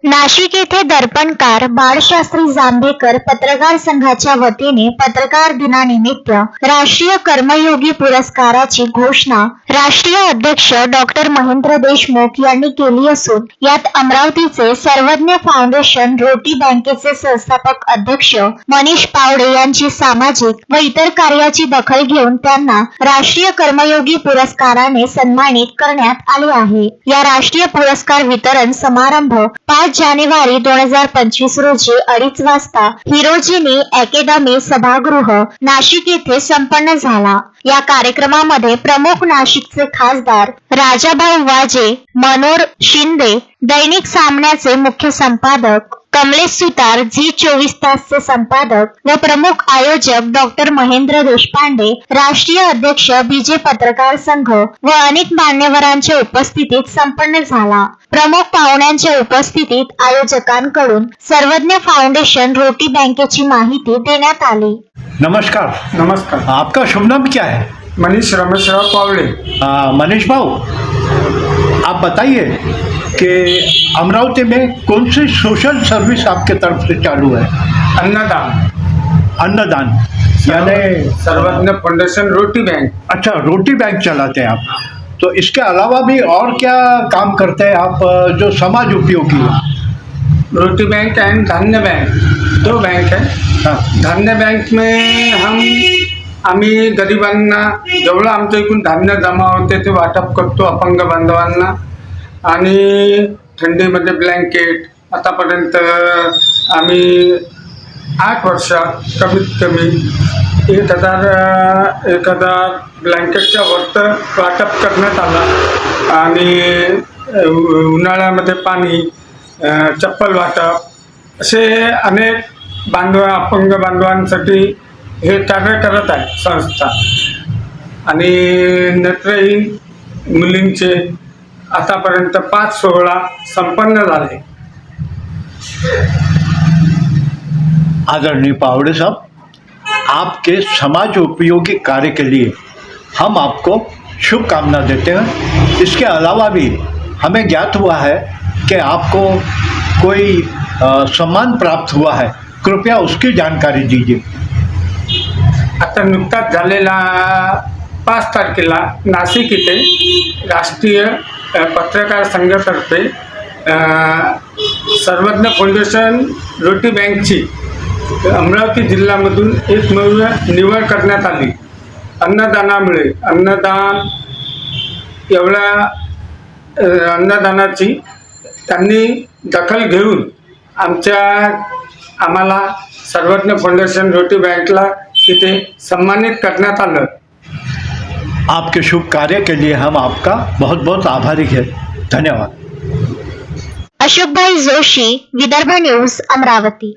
नाशिक येथे दर्पणकार बाळशास्त्री जांभेकर पत्रकार संघाच्या वतीने पत्रकार दिनानिमित्त राष्ट्रीय कर्मयोगी पुरस्काराची घोषणा राष्ट्रीय अध्यक्ष डॉक्टर महेंद्र देशमुख यांनी केली असून यात अमरावतीचे सर्वज्ञ फाउंडेशन रोटी बँकेचे संस्थापक अध्यक्ष मनीष पावडे यांची सामाजिक व इतर कार्याची दखल घेऊन त्यांना राष्ट्रीय कर्मयोगी पुरस्काराने सन्मानित करण्यात आले आहे। या राष्ट्रीय पुरस्कार वितरण समारंभ 5 जानेवारी 2025 रोजी 2:30 वाजता हिरोजिनी अकॅडमी सभागृह नाशिक येथे संपन्न झाला। या कार्यक्रमामध्ये प्रमुख नाशिकचे खासदार राजाभाऊ वाजे, मनोहर शिंदे, दैनिक सामनाचे मुख्य संपादक कमलेश सुतार, झी 24 तासचे संपादक व प्रमुख आयोजक डॉक्टर महेंद्र देशपांडे, राष्ट्रीय अध्यक्ष बीजे पत्रकार संघ व अनेक मान्यवरांच्या उपस्थितीत संपन्न झाला। प्रमुख पाहुण्यांच्या उपस्थितीत आयोजकांकडून सर्वज्ञ फाउंडेशन रोटी बँकेची माहिती देण्यात आली। नमस्कार। नमस्कार। आपका शुभ नाम क्या है? मनीष रमेशराव पावड़े। मनीष भाऊ, आप बताइए कि अमरावती में कौन सी सोशल सर्विस आपके तरफ से चालू है? अन्नदान। अन्नदान यानी सर्वज्ञ फाउंडेशन रोटी बैंक। अच्छा, रोटी बैंक चलाते हैं आप। तो इसके अलावा भी और क्या काम करते हैं आप जो समाज उपयोगी है? रोटी बैंक एंड धान्य बैंक, 2 बैंक है। हाँ। धान्य बैंक में आम्ही गरिबांना जेवढं आमच्या इकडून धान्य जमा होते ते वाटप करतो अपंग बांधवांना। आणि थंडीमध्ये ब्लँकेट आतापर्यंत आम्ही 8 वर्षात कमीत कमी 1000 ब्लँकेटच्या वरत वाटप करण्यात आला। आणि उन्हाळ्यामध्ये पाणी, चप्पल वाटप असे अनेक अपंग बांधवांसाठी हे कार्य करत आहे संस्था। आणि नेत्रहीन मुलींचे आतापर्यंत 5 सोहळा संपन्न झाले। आदरणीय पावड़े साहब, आपके समाज उपयोगी कार्य के लिए हम आपको शुभकामना देते हैं। इसके अलावा भी हमें ज्ञात हुआ है कि आपको कोई सम्मान प्राप्त हुआ है, कृपया उसकी जानकारी दीजिए। आता नुकताच झालेला 5 तारखेला नाशिक येथे राष्ट्रीय पत्रकार संघातर्फे सर्वज्ञ फाउंडेशन रोटी बँकची अमरावती जिल्ह्यामधून एकमेव निवड करण्यात आली। अन्नदानामुळे अन्नदानाची त्यांनी दखल घेऊन आम्हाला सर्वज्ञ फाउंडेशन रोटी बँकला तिथे सम्मानित करण्यात आलं। आपके शुभ कार्य के लिए हम आपका बहुत बहुत आभारी हैं। धन्यवाद। अशोक भाई जोशी, विदर्भ न्यूज, अमरावती।